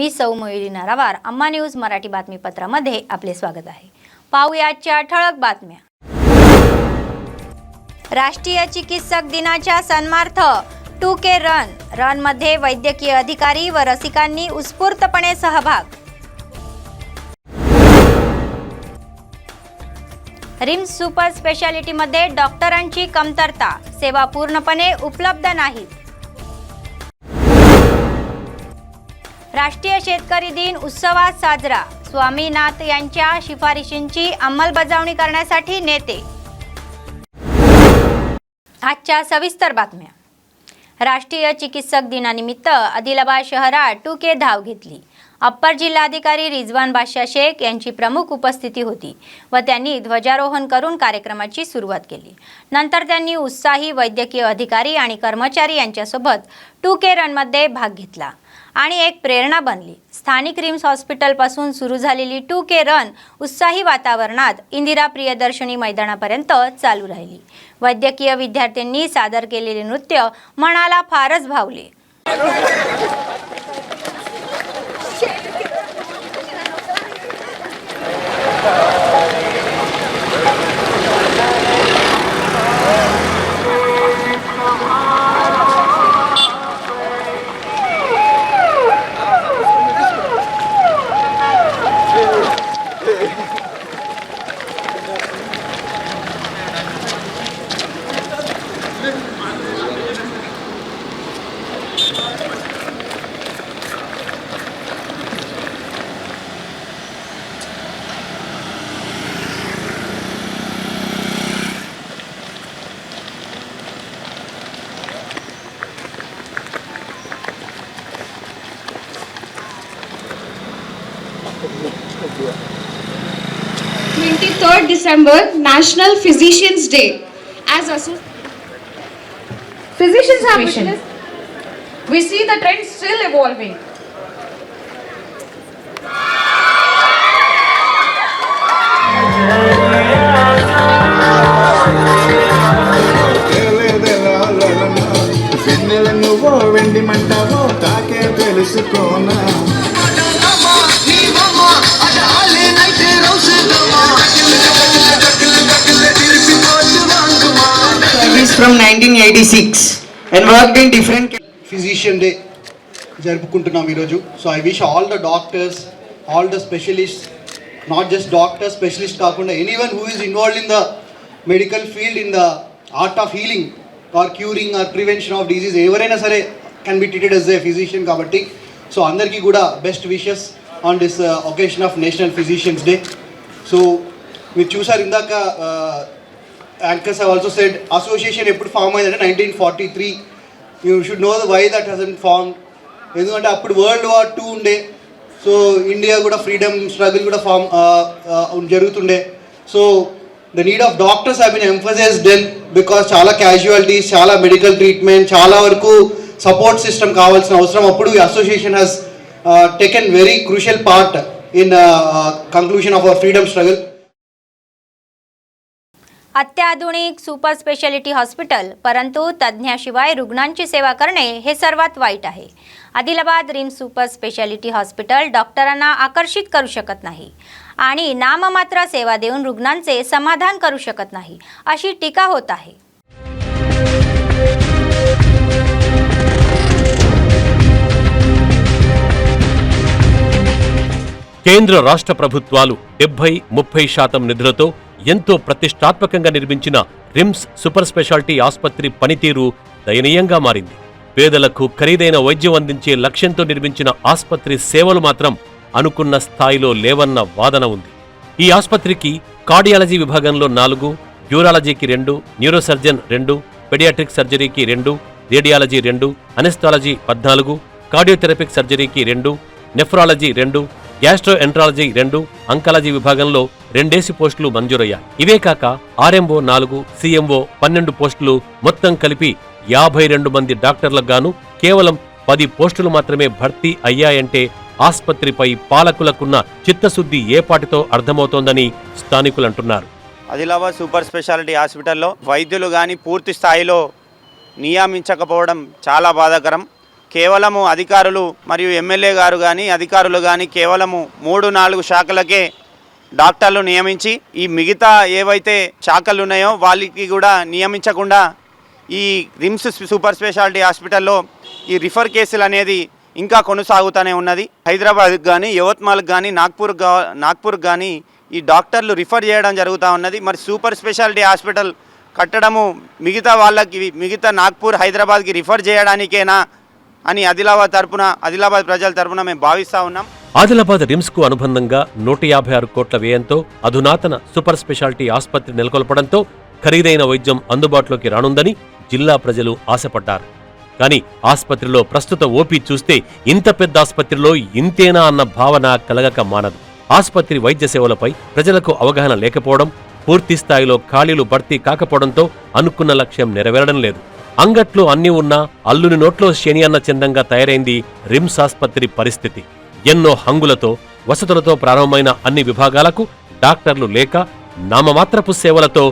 मी सौ मयुरी नरावार, अम्मा न्यूज मराठी बातमीपत्रामध्ये आपले स्वागत आहे। पाहूया आजच्या ठळक बातम्या। राष्ट्रीय चिकित्सक दिनाच्या सन्मानार्थ 2K रन मध्ये वैद्यकीय अधिकारी व रसिकांनी उत्स्फूर्तपणे सहभाग। रिम्स सुपर स्पेशालिटी मध्ये डॉक्टरांची कमतरता, सेवा पूर्णपणे उपलब्ध नाही। राष्ट्रीय शेतकरी दिन उत्सवात साजरा, स्वामीनाथ यांच्या शिफारशींची अंमलबजावणी करण्यासाठी नेते। आजच्या सविस्तर बातम्या। राष्ट्रीय चिकित्सक दिनानिमित्त आदिलाबाद शहरात 2K धाव घेतली। अप्पर जिल्हाधिकारी रिजवान बादशाह शेख यांची प्रमुख उपस्थिती होती व त्यांनी ध्वजारोहण करून कार्यक्रमाची सुरुवात केली। नंतर त्यांनी उत्साही वैद्यकीय अधिकारी आणि कर्मचारी यांच्यासोबत 2K रन मध्ये भाग घेतला आणि एक प्रेरणा बनली। स्थानिक रिम्स हॉस्पिटल पासून सुरू झालेली 2K रन उत्साही वातावरणात इंदिरा प्रियदर्शनी मैदानापर्यंत चालू राहिली। वैद्यकीय विद्यार्थ्यांनी सादर केलेले नृत्य मनाला फारच भावले। December National Physicians Day. As physicians have witnessed, we see the trend still evolving. From 1986 and worked in different Physician Day జరుపుకుంటున్నాం ఈరోజు. So I wish all the doctors, all the specialist, not just doctors specialist కాకుండా anyone who is involved in the medical field, in the art of healing or curing or prevention of disease, ఎవరైనా సరే can be treated as a physician కాబట్టి so అందరికీ కూడా best wishes on this occasion of national physicians day. So మీరు చూసారు ఇందాక anchors have also said association ఎప్పుడు form అయిందంటే 1943. You should know the why that hasn't form. ఎందుకంటే అప్పుడు World War II ఉండే, సో ఇండియా కూడా ఫ్రీడమ్ స్ట్రగుల్ కూడా జరుగుతుండే. So the need of doctors have been emphasised then because చాలా casualties, చాలా మెడికల్ ట్రీట్మెంట్, చాలా వరకు సపోర్ట్ సిస్టమ్ కావాల్సిన అవసరం అప్పుడు ఈ association has taken very crucial part in conclusion of our freedom struggle. अत्याधुनिक सुपर स्पेशालिटी हॉस्पिटल, परंतु तज्ञाशिवाय रुग्णांची सेवा करणे हे सर्वात वाईट आहे। Adilabad RIMS super speciality hospital डॉक्टरांना आकर्षित करू शकत नाही आणि नाममात्र सेवा देऊन रुग्णांचे समाधान करू शकत नाही, अशी टीका होत आहे। కేంద్ర రాష్ట్ర ప్రభుత్వాలు 70-30% నిధులతో ఎంతో ప్రతిష్టాత్మకంగా నిర్మించిన రిమ్స్ సూపర్ స్పెషాలిటీ ఆసుపత్రి పనితీరు దయనీయంగా మారింది। పేదలకు ఖరీదైన వైద్యం అందించే లక్ష్యంతో నిర్మించిన ఆసుపత్రి సేవలు మాత్రం అనుకున్న స్థాయిలో లేవన్న వాదన ఉంది। ఈ ఆసుపత్రికి కార్డియాలజీ విభాగంలో 4, యూరాలజీకి 2, న్యూరోసర్జన్ 2, పెడియాట్రిక్ సర్జరీకి 2, రేడియాలజీ 2, అనెస్థాలజీ 14, కార్డియోథెరపిక్ సర్జరీకి 2, నెఫ్రాలజీ 2, గ్యాస్ట్రోఎంట్రాలజీ 2, అంకాలజీ విభాగంలో 2 పోస్టులు మంజూరయ్యాయి। ఇవే కాక ఆర్ఎంఓ 4, సిఎంఓ 12 పోస్టులు, మొత్తం కలిపి 52 మంది డాక్టర్లకు గాను కేవలం 10 పోస్టులు మాత్రమే భర్తీ అయ్యాయంటే ఆసుపత్రిపై పాలకులకున్న చిత్తశుద్ధి ఏపాటితో అర్థమవుతోందని స్థానికులు అంటున్నారు। ఆదిలాబాద్ సూపర్ స్పెషాలిటీ హాస్పిటల్లో వైద్యులు కానీ పూర్తి స్థాయిలో నియమించకపోవడం చాలా బాధాకరం। కేవలము అధికారులు మరియు ఎమ్మెల్యే గారు కానీ అధికారులు కానీ కేవలము 3-4 శాఖలకే డాక్టర్లు నియమించి ఈ మిగతా ఏవైతే శాఖలు ఉన్నాయో వాళ్ళకి కూడా నియమించకుండా ఈ రిమ్స్ సూపర్ స్పెషాలిటీ హాస్పిటల్లో ఈ రిఫర్ కేసులు అనేది ఇంకా కొనసాగుతూనే ఉన్నది. హైదరాబాద్కి కానీ యవత్మాల్కి కానీ నాగ్పూర్కి కానీ ఈ డాక్టర్లు రిఫర్ చేయడం జరుగుతూ ఉన్నది. మరి సూపర్ స్పెషాలిటీ హాస్పిటల్ కట్టడము మిగతా వాళ్ళకి మిగతా నాగ్పూర్ హైదరాబాద్కి రిఫర్ చేయడానికేనా అని ఆదిలాబాద్ ప్రజల తరపున మేము భావిస్తూ ఉన్నాం. ఆదిలాబాద్ రిమ్స్ కు అనుబంధంగా 156 కోట్ల వ్యయంతో అధునాతన సూపర్ స్పెషాలిటీ ఆసుపత్రి నెలకొల్పడంతో ఖరీదైన వైద్యం అందుబాటులోకి రానుందని జిల్లా ప్రజలు ఆశపడ్డారు. కానీ ఆసుపత్రిలో ప్రస్తుత ఓపీ చూస్తే ఇంత పెద్ద ఆసుపత్రిలో ఇంతేనా అన్న భావన కలగక మానదు. ఆసుపత్రి వైద్య సేవలపై ప్రజలకు అవగాహన లేకపోవడం, పూర్తి స్థాయిలో ఖాళీలు భర్తీ కాకపోవడంతో అనుకున్న లక్ష్యం నెరవేరడం లేదు. అంగట్లో అన్నీ ఉన్నా అల్లుని నోట్లో శని అన్న చందంగా తయారైంది రిమ్స్ ఆసుపత్రి పరిస్థితి. ఎన్నో హంగులతో వసతులతో ప్రారంభమైన అన్ని విభాగాలకు డాక్టర్లు లేక నామమాత్రపు సేవలతో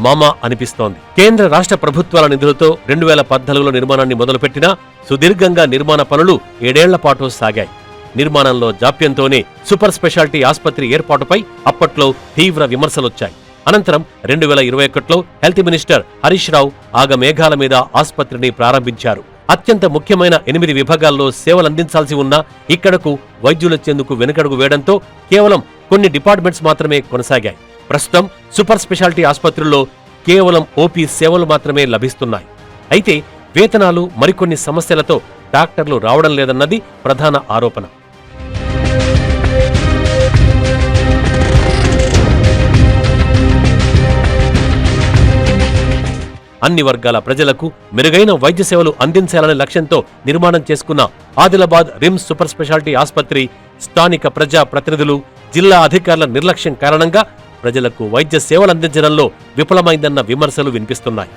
మమ అనిపిస్తోంది. కేంద్ర రాష్ట్ర ప్రభుత్వాల నిధులతో 2014లో నిర్మాణాన్ని మొదలుపెట్టినా సుదీర్ఘంగా నిర్మాణ పనులు 7 ఏళ్ల పాటు సాగాయి. నిర్మాణంలో జాప్యంతోనే సూపర్ స్పెషాలిటీ ఆసుపత్రి ఏర్పాటుపై అప్పట్లో తీవ్ర విమర్శలొచ్చాయి. అనంతరం 2021లో హెల్త్ మినిస్టర్ హరీష్ రావు ఆగమేఘాల మీద ఆసుపత్రిని ప్రారంభించారు. అత్యంత ముఖ్యమైన 8 విభాగాల్లో సేవలందించాల్సి ఉన్నా ఇక్కడకు వైద్యులొచ్చేందుకు వెనుకడుగు వేయడంతో కేవలం కొన్ని డిపార్ట్మెంట్స్ మాత్రమే కొనసాగాయి. ప్రస్తుతం సూపర్ స్పెషాలిటీ ఆసుపత్రుల్లో కేవలం ఓపీ సేవలు మాత్రమే లభిస్తున్నాయి. అయితే వేతనాలు మరికొన్ని సమస్యలతో డాక్టర్లు రావడం లేదన్నది ప్రధాన ఆరోపణ. అన్ని వర్గాల ప్రజలకు మెరుగైన వైద్య సేవలు అందించాలనే లక్ష్యంతో నిర్మాణం చేసుకున్న ఆదిలాబాద్ రిమ్స్ సూపర్ స్పెషాలిటీ ఆసుపత్రి స్థానిక ప్రజా ప్రతినిధులు, జిల్లా అధికారుల నిర్లక్ష్యం కారణంగా ప్రజలకు వైద్య సేవలు అందించడంలో విఫలమైందన్న విమర్శలు వినిపిస్తున్నాయి.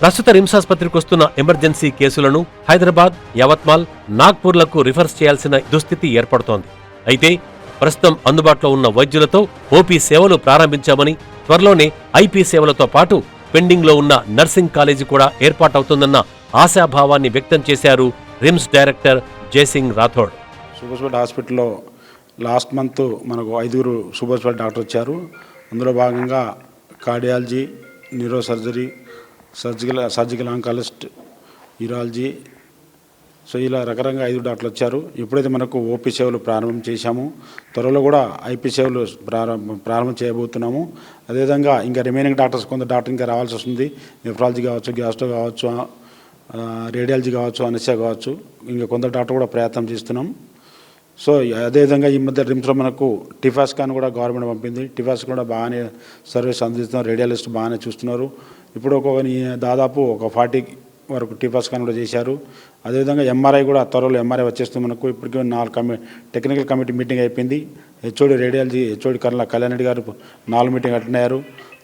ప్రస్తుత రిమ్స్ ఆసుపత్రికి వస్తున్న ఎమర్జెన్సీ కేసులను హైదరాబాద్, యవత్మాల్, నాగ్పూర్లకు రిఫర్ చేయాల్సిన దుస్థితి ఏర్పడుతోంది. అయితే ప్రస్తుతం అందుబాటులో ఉన్న వైద్యులతో ఓపీ సేవలు ప్రారంభించామని, త్వరలోనే ఐపీ సేవలతో పాటు పెండింగ్లో ఉన్న నర్సింగ్ కాలేజీ కూడా ఏర్పాటవుతుందన్న ఆశాభావాన్ని వ్యక్తం చేశారు RIMS director Jaising Rathod. Super speciality హాస్పిటల్లో లాస్ట్ మంత్ మనకు 5 సూపర్ స్పెషాలిటీ డాక్టర్ వచ్చారు. అందులో భాగంగా cardiology, neuro surgery, surgical oncologist, urology, so ఇలా రకరకాల 5 డాక్టర్లు వచ్చారు. ఎప్పుడైతే మనకు ఓపీ సేవలు ప్రారంభం చేశాము, త్వరలో కూడా ఐపీ సేవలు ప్రారంభం చేయబోతున్నాము. అదేవిధంగా ఇంకా రిమైనింగ్ డాక్టర్స్ కొంత డాక్టర్ ఇంకా రావాల్సి వస్తుంది. నెఫ్రాలజీ కావచ్చు, గ్యాస్ట్రో కావచ్చు, రేడియాలజీ కావచ్చు, అనెస్థిసియా కావచ్చు, ఇంకా కొంత డాక్టర్ కూడా ప్రయత్నం చేస్తున్నాం. సో అదేవిధంగా ఈ మధ్య రిమ్స్లో మనకు టిఫాస్కాన్ కూడా గవర్నమెంట్ పంపింది. టిఫాస్ కూడా బాగానే సర్వీస్ అందిస్తున్నారు, రేడియాలజిస్ట్ బాగానే చూస్తున్నారు. ఇప్పుడు దాదాపు ఒక 40 వరకు టిఫాస్కాన్ కూడా చేశారు. అదేవిధంగా ఎంఆర్ఐ కూడా త్వరలో ఎంఆర్ఐ వచ్చేస్తుంది మనకు. ఇప్పటికీ 4 టెక్నికల్ కమిటీ మీటింగ్ అయిపోయింది. HOD radiology HOD Kalyan Reddy గారు 4 మీటింగ్ అటెండ్ అయ్యారు.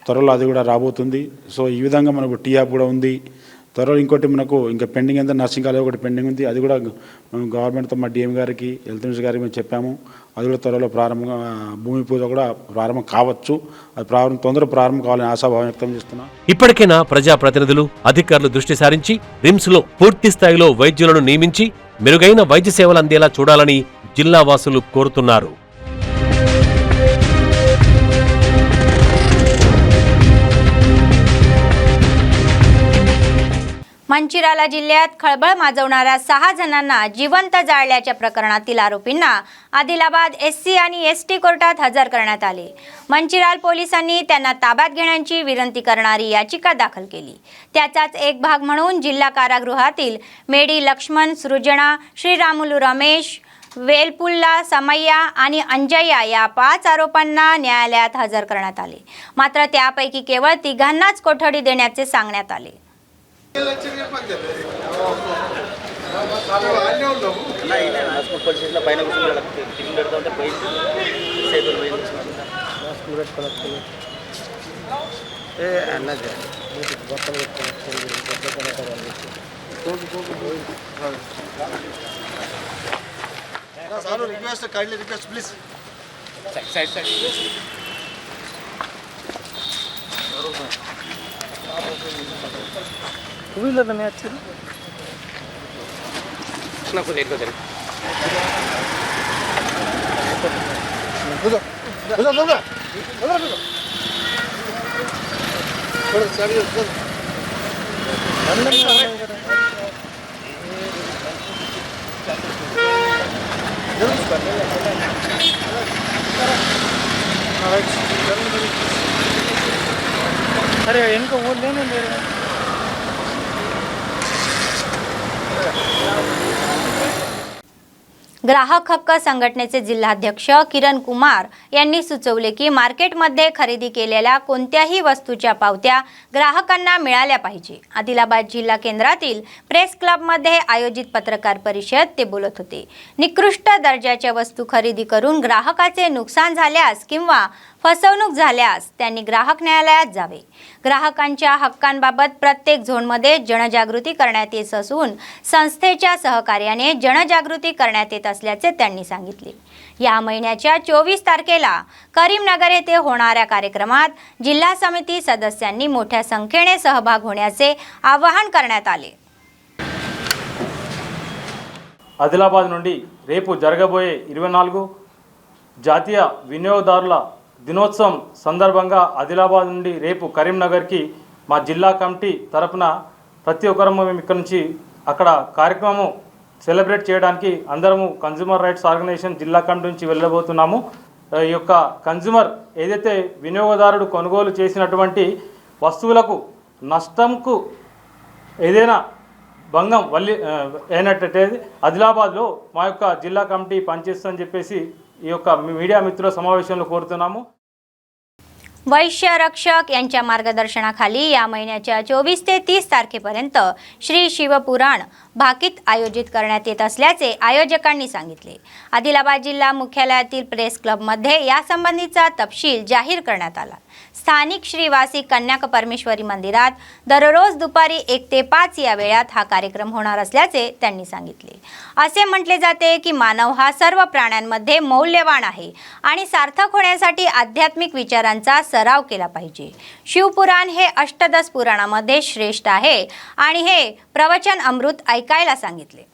త్వరలో అది కూడా రాబోతుంది. సో ఈ విధంగా మనకు టీఆప్ కూడా ఉంది. త్వరలో ఇంకోటి మనకు ఇంకా పెండింగ్ ఎంత నర్సింగ్ కాలేజ్ ఒకటి పెండింగ్ ఉంది. అది కూడా మనం గవర్నమెంట్తో మా డిఎం గారికి, హెల్త్ మినిస్టర్ గారికి మేము చెప్పాము. అది కూడా త్వరలో భూమి పూజ కూడా ప్రారంభం కావచ్చు. అది తొందరగా ప్రారంభం కావాలని ఆశాభావం వ్యక్తం చేస్తున్నాం. ఇప్పటికైనా ప్రజాప్రతినిధులు, అధికారులు దృష్టి సారించి రిమ్స్లో పూర్తి స్థాయిలో వైద్యులను నియమించి మెరుగైన వైద్య సేవలు అందేలా చూడాలని జిల్లా వాసులు కోరుతున్నారు. मंचिराला जिल्ह्यात खळबळ माजवणाऱ्या 6 जणांना जिवंत जाळल्याच्या प्रकरणातील आरोपींना आदिलाबाद एससी आणि एसटी कोर्टात हजर करण्यात आले. मंचिराल पोलिसांनी त्यांना ताब्यात घेण्याची विनंती करणारी याचिका दाखल केली. त्याचाच एक भाग म्हणून जिल्हा कारागृहातील मेडी लक्ष्मण, सृजना, श्रीरामुलू रमेश, वेलपुल्ला समय्या आणि अंजय्या या 5 आरोपांना न्यायालयात हजर करण्यात आले. मात्र त्यापैकी केवळ 3घांनाच कोठडी देण्याचे सांगण्यात आले. Request kindly request please side two wheeler में अच्छी अरे इनको वो लेने दे रहे हैं. ग्राहक हक्क संघटनेचे जिल्हाध्यक्ष किरण कुमार यांनी सुचवले की मार्केटमध्ये खरेदी केलेल्या कोणत्याही वस्तूच्या पावत्या ग्राहकांना मिळाल्या पाहिजे. आदिलाबाद जिल्हा केंद्रातील प्रेस क्लबमध्ये आयोजित पत्रकार परिषद ते बोलत होते. निकृष्ट दर्जाच्या वस्तू खरेदी करून ग्राहकाचे नुकसान झाल्यास किंवा फसवणूक झाल्यास त्यांनी ग्राहक न्यायालयात जावे. ग्राहकांच्या हक्कांबाबत प्रत्येक झोनमध्ये जनजागृती करण्यात येत असून संस्थेच्या सहकार्याने जनजागृती करण्यात येत असल्याचे त्यांनी सांगितले. या महिन्याच्या 24 तारखेला करीमनगर येथे होणाऱ्या कार्यक्रमात जिल्हा समिती सदस्यांनी मोठ्या संख्येने सहभाग होण्याचे आवाहन करण्यात आले. ఆదిలాబాద్ నుండి రేపు జరగబోయే 24 జాతీయ వినియోగదారుల దినోత్సవం సందర్భంగా ఆదిలాబాద్ నుండి రేపు కరీంనగర్కి మా జిల్లా కమిటీ తరపున ప్రతి ఒక్కరము మేము ఇక్కడ నుంచి అక్కడ కార్యక్రమం సెలబ్రేట్ చేయడానికి అందరము కన్జ్యూమర్ రైట్స్ ఆర్గనైజేషన్ జిల్లా కమిటీ నుంచి వెళ్ళబోతున్నాము. ఈ యొక్క కన్జ్యూమర్ ఏదైతే వినియోగదారుడు కొనుగోలు చేసినటువంటి వస్తువులకు నష్టంకు ఏదైనా భంగం అయినట్టయితే ఆదిలాబాద్లో మా యొక్క జిల్లా కమిటీ పనిచేస్తుందని చెప్పేసి ఈ యొక్క మీడియా మిత్రుల సమావేశంలో కోరుతున్నాము. वैश्य रक्षक यांच्या मार्गदर्शनाखाली या महिन्याच्या 24 ते 30 तारखेपर्यंत श्री शिवपुराण भाकीत आयोजित करण्यात येत असल्याचे आयोजकांनी सांगितले. आदिलाबाद जिल्हा मुख्यालयातील प्रेस क्लबमध्ये यासंबंधीचा तपशील जाहीर करण्यात आला. स्थानिक श्री वासी कन्याक परमेश्वरी मंदिरात दररोज दुपारी 1 ते 5 या वेळात हा कार्यक्रम होणार असल्याचे त्यांनी सांगितले. असे म्हटले जाते की मानव हा सर्व प्राण्यांमध्ये मौल्यवान आहे आणि सार्थक होण्यासाठी आध्यात्मिक विचारांचा सराव केला पाहिजे. शिवपुराण हे अष्टदश पुराणामध्ये श्रेष्ठ आहे आणि हे प्रवचन अमृत ऐकायला सांगितले.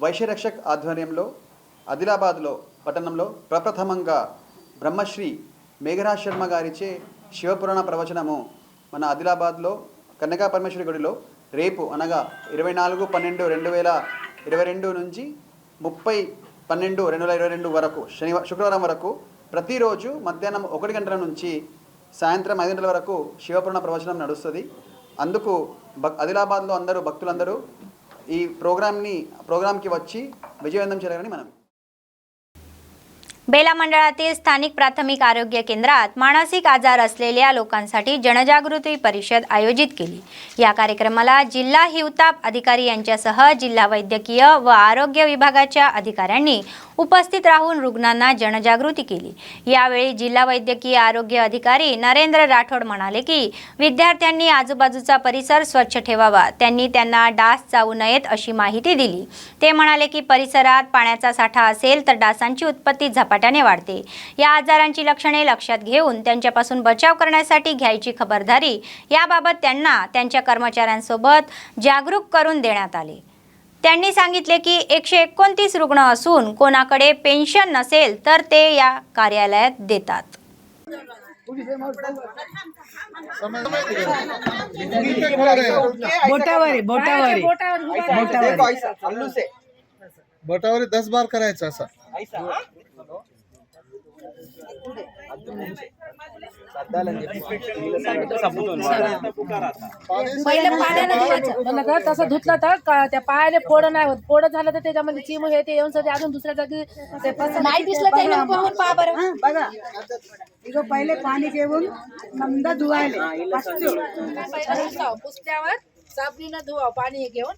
వైశ్యరక్షక్ ఆధ్వర్యంలో ఆదిలాబాద్లో పట్టణంలో ప్రప్రథమంగా బ్రహ్మశ్రీ మేఘరాజ్ శర్మ గారిచే శివపురాణ ప్రవచనము మన ఆదిలాబాద్లో కన్యకా పరమేశ్వరి గుడిలో రేపు అనగా 24/12/2022 నుంచి 30/12/2022 వరకు శుక్రవారం వరకు ప్రతిరోజు మధ్యాహ్నం 1 గంటల నుంచి సాయంత్రం 5 గంటల వరకు శివపురాణ ప్రవచనం నడుస్తుంది. అందుకు ఆదిలాబాద్లో అందరూ భక్తులందరూ ఈ प्रोग्रामकी వచ్చి విజయవంతం చేయాలని మనం. बेला मंडळातील स्थानिक प्राथमिक आरोग्य केंद्रात मानसिक आजार असलेल्या लोकांसाठी जनजागृती परिषद आयोजित केली. या कार्यक्रमाला जिल्हा हिवताप अधिकारी यांच्यासह जिल्हा वैद्यकीय व आरोग्य विभागाच्या अधिकाऱ्यांनी उपस्थित राहून रुग्णांना जनजागृती केली. यावेळी जिल्हा वैद्यकीय आरोग्य अधिकारी नरेंद्र राठोड म्हणाले की विद्यार्थ्यांनी आजूबाजूचा परिसर स्वच्छ ठेवावा. त्यांनी त्यांना डास चावू नयेत अशी माहिती दिली. ते म्हणाले की परिसरात पाण्याचा साठा असेल तर डासांची उत्पत्ती झपाट्याने वाढते. या आजारांची लक्षणे लक्षात घेऊन त्यांच्यापासून बचाव करण्यासाठी घ्यायची खबरदारी याबाबत त्यांना त्यांच्या कर्मचाऱ्यांसोबत जागरूक करून देण्यात आले. त्यांनी सांगितले की 129 रुग्ण असून कोणाकडे पेन्शन नसेल तर ते या कार्यालयात देतात. बोटावर 10 बार करायचं असं. पहिले पाण्याने धुवायचं तसं धुतलं तर त्या पायाने फोड नाही होत. फोड झालं तर त्याच्यामध्ये चिम हे ते येऊन सध्या अजून दुसऱ्या जागी नाही दिसलं तर पहा बरं. बघा इथं पहिले पाणी घेऊन नंदा धुवायला पुसल्यावर साबणीनं धुवा पाणी घेऊन.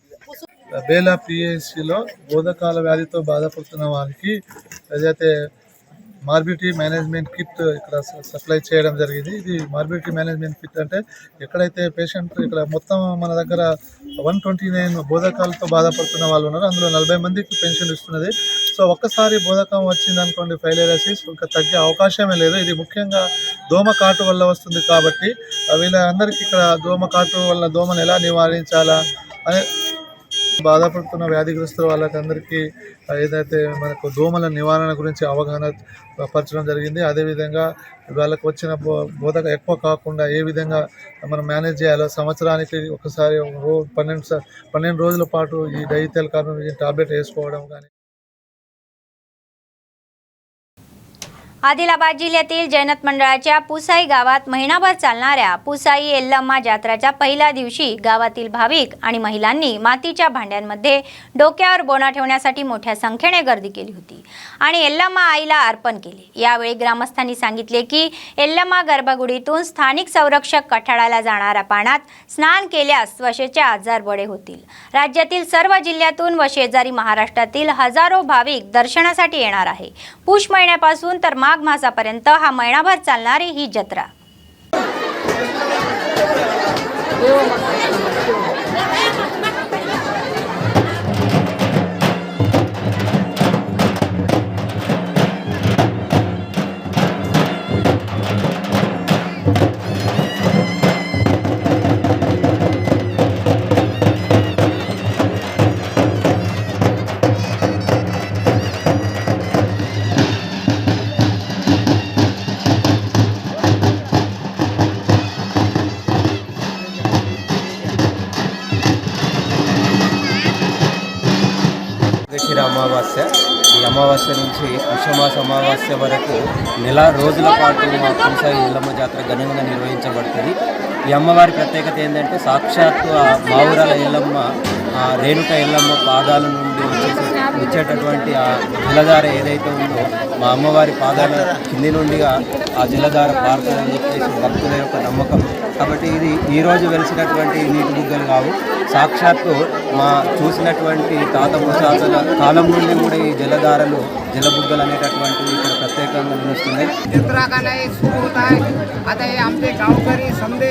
బేలా పిఎస్సిలో బోధకాల వ్యాధితో బాధపడుతున్న వారికి ఏదైతే మార్బిడిటీ మేనేజ్మెంట్ కిట్ ఇక్కడ సప్లై చేయడం జరిగింది. ఇది మార్బిడిటీ మేనేజ్మెంట్ కిట్ అంటే ఎక్కడైతే పేషెంట్ ఇక్కడ మొత్తం మన దగ్గర 129 బోధకాలతో బాధపడుతున్న వాళ్ళు ఉన్నారు. అందులో 40 మందికి పెన్షన్ ఇస్తున్నది. సో ఒక్కసారి బోధకం వచ్చింది అనుకోండి ఫైలేరియాసిస్ ఇంకా తగ్గే అవకాశమే లేదు. ఇది ముఖ్యంగా దోమ కాటు వల్ల వస్తుంది కాబట్టి వీళ్ళందరికీ ఇక్కడ దోమ కాటు వల్ల దోమను ఎలా నివారించాలా అనే బాధపడుతున్న వ్యాధిగ్రస్తుల వాళ్ళకందరికీ ఏదైతే మనకు దోమల నివారణ గురించి అవగాహన పరచడం జరిగింది. అదేవిధంగా వాళ్ళకు వచ్చిన బోధక ఎక్కువ కాకుండా ఏ విధంగా మనం మేనేజ్ చేయాలో సంవత్సరానికి ఒకసారి 12 రోజుల పాటు ఈ డైథైల్ కార్బన్ టాబ్లెట్ వేసుకోవడం కానీ. आदिलाबाद जिल्ह्यातील जैनत मंडळाच्या पुसाई गावात महिनाभर चालणाऱ्या पुसाई एल्लम्मा जात्राच्या पहिल्या दिवशी गावातील भाविक आणि महिलांनी मातीच्या भांड्यांमध्ये डोक्यावर बोना ठेवण्यासाठी मोठ्या संख्येने गर्दी केली होती आणि एल्लम्मा आईला अर्पण केले. यावेळी ग्रामस्थांनी सांगितले की एल्लम्मा गर्भगुडीतून स्थानिक संरक्षक कठाळाला जाणाऱ्या पाण्यात स्नान केल्यास त्वचेचे आजार बरे होतील. राज्यातील सर्व जिल्ह्यातून व शेजारी महाराष्ट्रातील हजारो भाविक दर्शनासाठी येणार आहे. पुष महिन्यापासून तर माघ मासापर्यंत हा महिनाभर चालणारी ही जत्रा. అమావాస్య ఈ అమావాస్య నుంచి పుష్యమాస అమావాస్య వరకు నెల రోజుల పాటు మా పుసాయి ఎల్లమ్మ జాతర ఘనంగా నిర్వహించబడుతుంది. ఈ అమ్మవారి ప్రత్యేకత ఏంటంటే సాక్షాత్తు ఆ మావురాల ఎల్లమ్మ రేణుక ఎల్లమ్మ పాదాల నుండి వచ్చేటటువంటి ఆ జలధార ఏదైతే ఉందో మా అమ్మవారి పాదాల కింది నుండిగా ఆ జలధార పారుతుందని చెప్పేసి భక్తుల యొక్క నమ్మకం. కాబట్టి ఇది ఈరోజు వెలిసినటువంటి నీటి బుగ్గలు కావు, సాక్షాత్తు మా చూసినటువంటి తాత ముత్తాతల కాలం నుండి కూడా ఈ జలధారలు जलबुद्धल అనేటటువంటివి ఇక్కడ ప్రత్యేకంగా నిలుస్తున్నాయి. जत्रा का नाही सुरू होत आहे. आता हे आमचे गावकरी समजे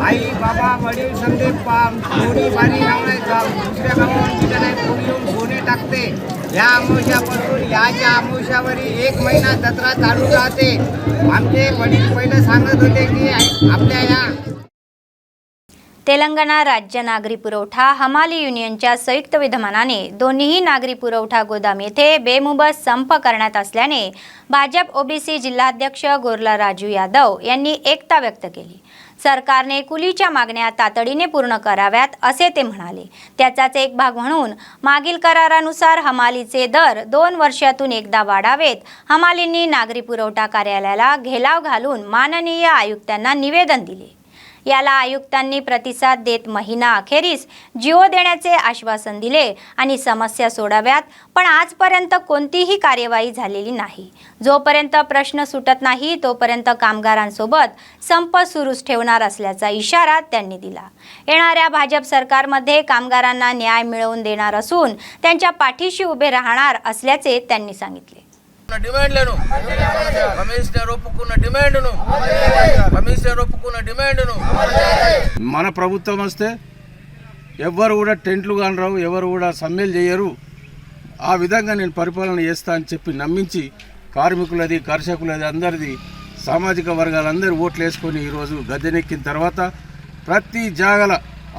आई बाबा वडील समजे कोणी बारी लावणार दुसऱ्या गावावर तिथे नाही कोणी येऊन गोणे टाकते. या अमावस्यापासून याच्या अमावस्यावरी 1 महिना जत्रा चालू राहते. आमचे वडील पहिले सांगत होते की आपल्या या तेलंगणा राज्य नागरी पुरवठा हमाली युनियनच्या संयुक्त विद्यमानाने दोन्ही नागरी पुरवठा गोदाम येथे बेमुदत संप करण्यात असल्याने भाजप ओबीसी जिल्हाध्यक्ष गोरला राजू यादव यांनी एकता व्यक्त केली. सरकारने कुलीच्या मागण्या तातडीने पूर्ण कराव्यात असे ते म्हणाले. त्याचाच एक भाग म्हणून मागील करारानुसार हमालीचे दर 2 वर्षातून एकदा वाढावेत. हमालींनी नागरी पुरवठा कार्यालयाला घेराव घालून माननीय आयुक्तांना निवेदन दिले. याला आयुक्तांनी प्रतिसाद देत महिना अखेरीस जिओ देण्याचे आश्वासन दिले आणि समस्या सोडाव्यात, पण आजपर्यंत कोणतीही कार्यवाही झालेली नाही. जोपर्यंत प्रश्न सुटत नाही तोपर्यंत कामगारांसोबत संप सुरूच ठेवणार असल्याचा इशारा त्यांनी दिला. येणाऱ्या भाजप सरकारमध्ये कामगारांना न्याय मिळवून देणार असून त्यांच्या पाठीशी उभे राहणार असल्याचे त्यांनी सांगितले. డిమాండ్లను కమిషనర్ ఒప్పుకున్న డిమాండ్ను మన ప్రభుత్వం వస్తే ఎవరు కూడా టెంట్లు కానరావు, ఎవరు కూడా సమ్మెలు చేయరు. ఆ విధంగా నేను పరిపాలన చేస్తా అని చెప్పి నమ్మించి కార్మికులది కర్షకులది అందరిది సామాజిక వర్గాలందరూ ఓట్లు వేసుకొని ఈరోజు గద్దెనెక్కిన తర్వాత ప్రతి జాగల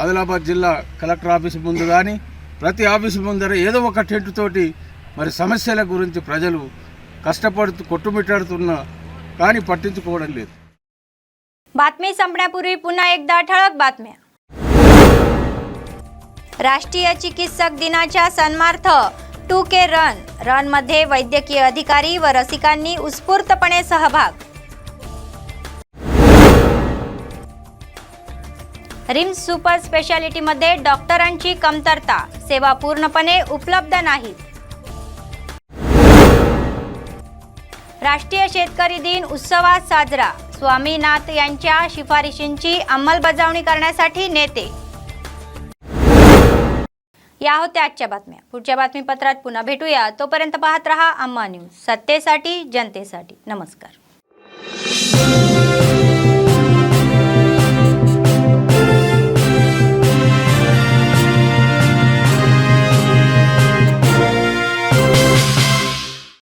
ఆదిలాబాద్ జిల్లా కలెక్టర్ ఆఫీసు ముందు కానీ ప్రతి ఆఫీసు ముందర ఏదో ఒక టెంట్ తోటి మరి సమస్యల గురించి ప్రజలు కష్టపడుతూ కొట్టుమిట్టాడుతున్నా కానీ పట్టించుకోవడం లేదు. बातमी संपण्यापूर्वी पुन्हा एकदा ठळक बातम्या. राष्ट्रीय चिकित्सक दिनाच्या सन्मानार्थ 2K रन मध्ये वैद्यकीय अधिकारी व रसिकांनी उत्स्फूर्तपणे सहभाग. रिम्स सुपर स्पेशालिटी मध्ये डॉक्टरांची कमतरता, सेवा पूर्णपणे उपलब्ध नाही. राष्ट्रीय शेतकरी दिन उत्सवात साजरा, स्वामीनाथ यांच्या शिफारशींची अंमलबजावणी करण्यासाठी नेते. या होत्या आजच्या बातम्या. पुढच्या बातमीपत्रात पुन्हा भेटूया. तोपर्यंत पाहत रहा अम्मा न्यूज, सत्तेसाठी जनतेसाठी. नमस्कार.